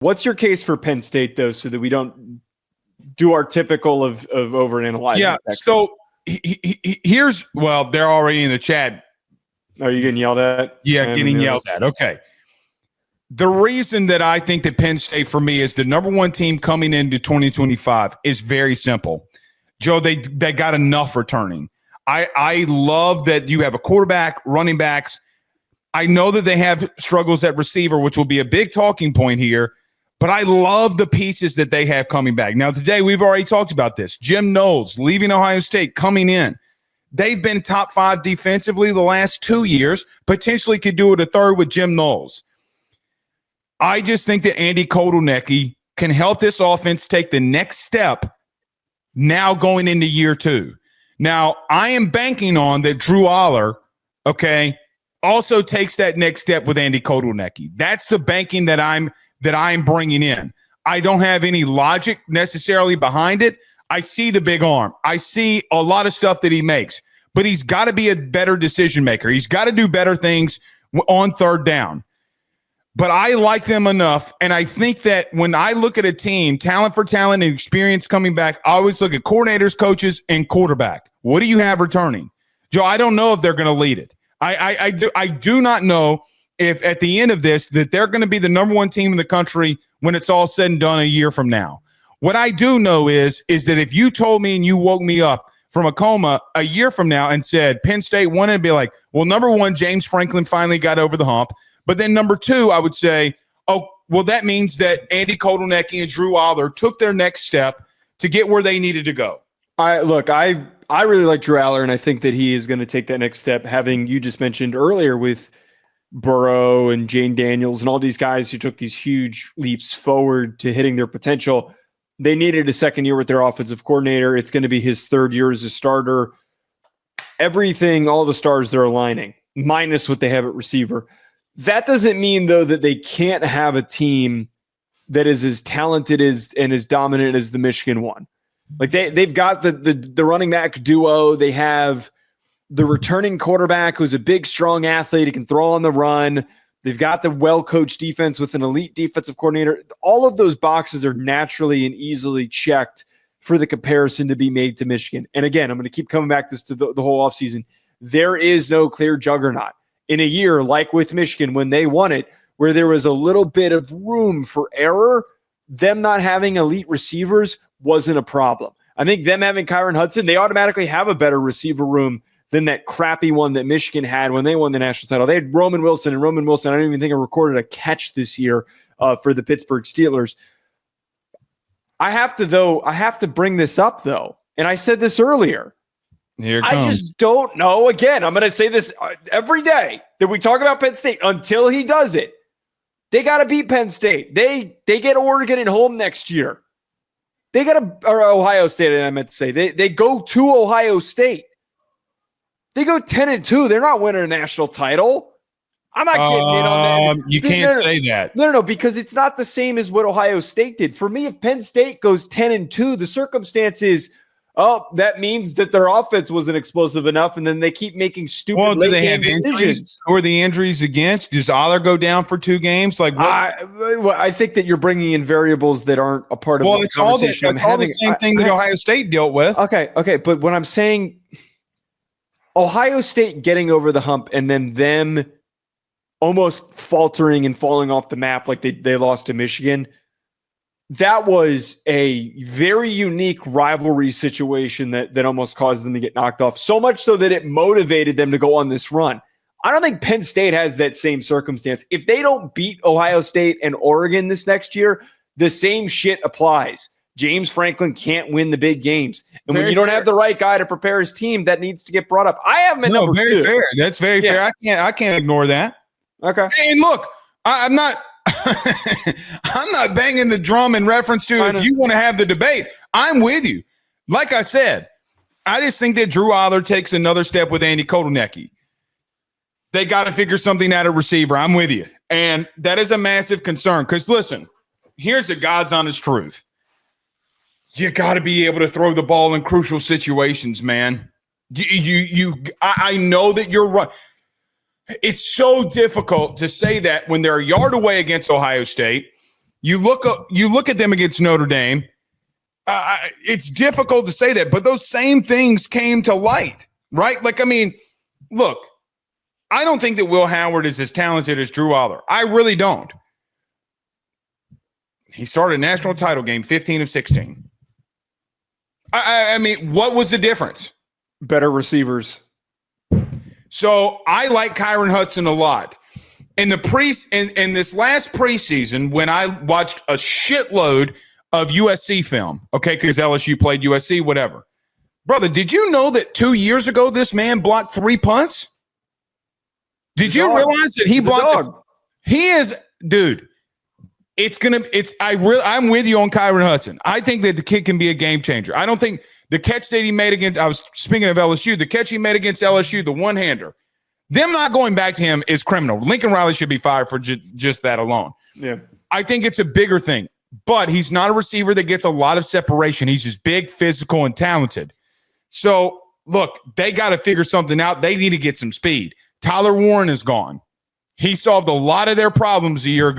What's your case for Penn State, though, so that we don't do our typical of overanalyzing? Yeah, Texas? So here's – well, they're already in the chat. Are you getting yelled at? Yeah, getting yelled at. Okay. The reason that I think that Penn State, for me, is the number one team coming into 2025 is very simple. Joe, they got enough returning. I love that you have a quarterback, running backs. I know that they have struggles at receiver, which will be a big talking point here, but I love the pieces that they have coming back. Now, today, we've already talked about this. Jim Knowles leaving Ohio State, coming in. They've been top 5 defensively the last 2 years, potentially could do it a third with Jim Knowles. I just think that Andy Kotelnicki can help this offense take the next step now going into year 2. Now, I am banking on that Drew Allar, also takes that next step with Andy Kotelnicki. That's the banking that I'm bringing in. I don't have any logic necessarily behind it. I see the big arm. I see a lot of stuff that he makes, but he's got to be a better decision maker. He's got to do better things on third down. But I like them enough, and I think that when I look at a team, talent for talent and experience coming back, I always look at coordinators, coaches, and quarterback. What do you have returning? Joe, I don't know if they're going to lead it. I do not know if at the end of this that they're going to be the number one team in the country when it's all said and done a year from now. What I do know is that if you told me and you woke me up from a coma a year from now and said Penn State won, it'd be like, well, number one, James Franklin finally got over the hump. But then number 2, I would say, oh, well, that means that Andy Kotelnicki and Drew Allar took their next step to get where they needed to go. I really like Drew Allar, and I think that he is going to take that next step, having you just mentioned earlier with Burrow and Jane Daniels and all these guys who took these huge leaps forward to hitting their potential. They needed a second year with their offensive coordinator. It's going to be his third year as a starter. Everything, all the stars, they're aligning, minus what they have at receiver. That doesn't mean, though, that they can't have a team that is as talented and as dominant as the Michigan one. Like they've got the running back duo. They have the returning quarterback who's a big, strong athlete. He can throw on the run. They've got the well-coached defense with an elite defensive coordinator. All of those boxes are naturally and easily checked for the comparison to be made to Michigan. And again, I'm going to keep coming back to the whole offseason. There is no clear juggernaut. In a year like with Michigan when they won it, where there was a little bit of room for error, them not having elite receivers wasn't a problem. I think them having Kyron Hudson, they automatically have a better receiver room than that crappy one that Michigan had when they won the national title. They had Roman Wilson, and Roman Wilson, I don't even think recorded a catch this year for the Pittsburgh Steelers. I have to bring this up, though, and I said this earlier. I just don't know. Again, I'm going to say this every day that we talk about Penn State until he does it. They got to beat Penn State. They get Oregon at home next year. They got or Ohio State, I meant to say. They go to Ohio State. They go 10-2. They're not winning a national title. I'm not getting in on that. You can't say that. No, because it's not the same as what Ohio State did. For me, if Penn State goes 10-2, the circumstance is, that means that their offense wasn't explosive enough, and then they keep making stupid late-game decisions. Who are the injuries against? Does Allar go down for 2 games? Like, I think that you're bringing in variables that aren't a part of the conversation. It's all the same thing that Ohio State dealt with. Okay, but when I'm saying Ohio State getting over the hump and then them almost faltering and falling off the map like they lost to Michigan – that was a very unique rivalry situation that almost caused them to get knocked off, so much so that it motivated them to go on this run. I don't think Penn State has that same circumstance. If they don't beat Ohio State and Oregon this next year, the same shit applies. James Franklin can't win the big games. And when you don't have the right guy to prepare his team, that needs to get brought up. I have him at number 2. Very fair. That's very fair. I can't ignore that. Okay. And look, I'm not I'm not banging the drum in reference to if you want to have the debate. I'm with you. Like I said, I just think that Drew Allar takes another step with Andy Kotelnicki. They got to figure something out at receiver. I'm with you. And that is a massive concern because, listen, here's the God's honest truth. You got to be able to throw the ball in crucial situations, man. I know that you're right. It's so difficult to say that when they're a yard away against Ohio State, You look at them against Notre Dame. It's difficult to say that, but those same things came to light, right? Like, I mean, look, I don't think that Will Howard is as talented as Drew Allar. I really don't. He started a national title game, 15 of 16. I mean, what was the difference? Better receivers. So I like Kyron Hudson a lot. In this last preseason, when I watched a shitload of USC film, okay, because LSU played USC, whatever. Brother, did you know that 2 years ago this man blocked 3 punts? Did you realize that he blocked? He is, dude. I'm with you on Kyron Hudson. I think that the kid can be a game changer. I don't think the catch that he made against, I was speaking of LSU, the catch he made against LSU, the one-hander, them not going back to him is criminal. Lincoln Riley should be fired for just that alone. Yeah. I think it's a bigger thing, but he's not a receiver that gets a lot of separation. He's just big, physical, and talented. So, look, they got to figure something out. They need to get some speed. Tyler Warren is gone. He solved a lot of their problems a year ago.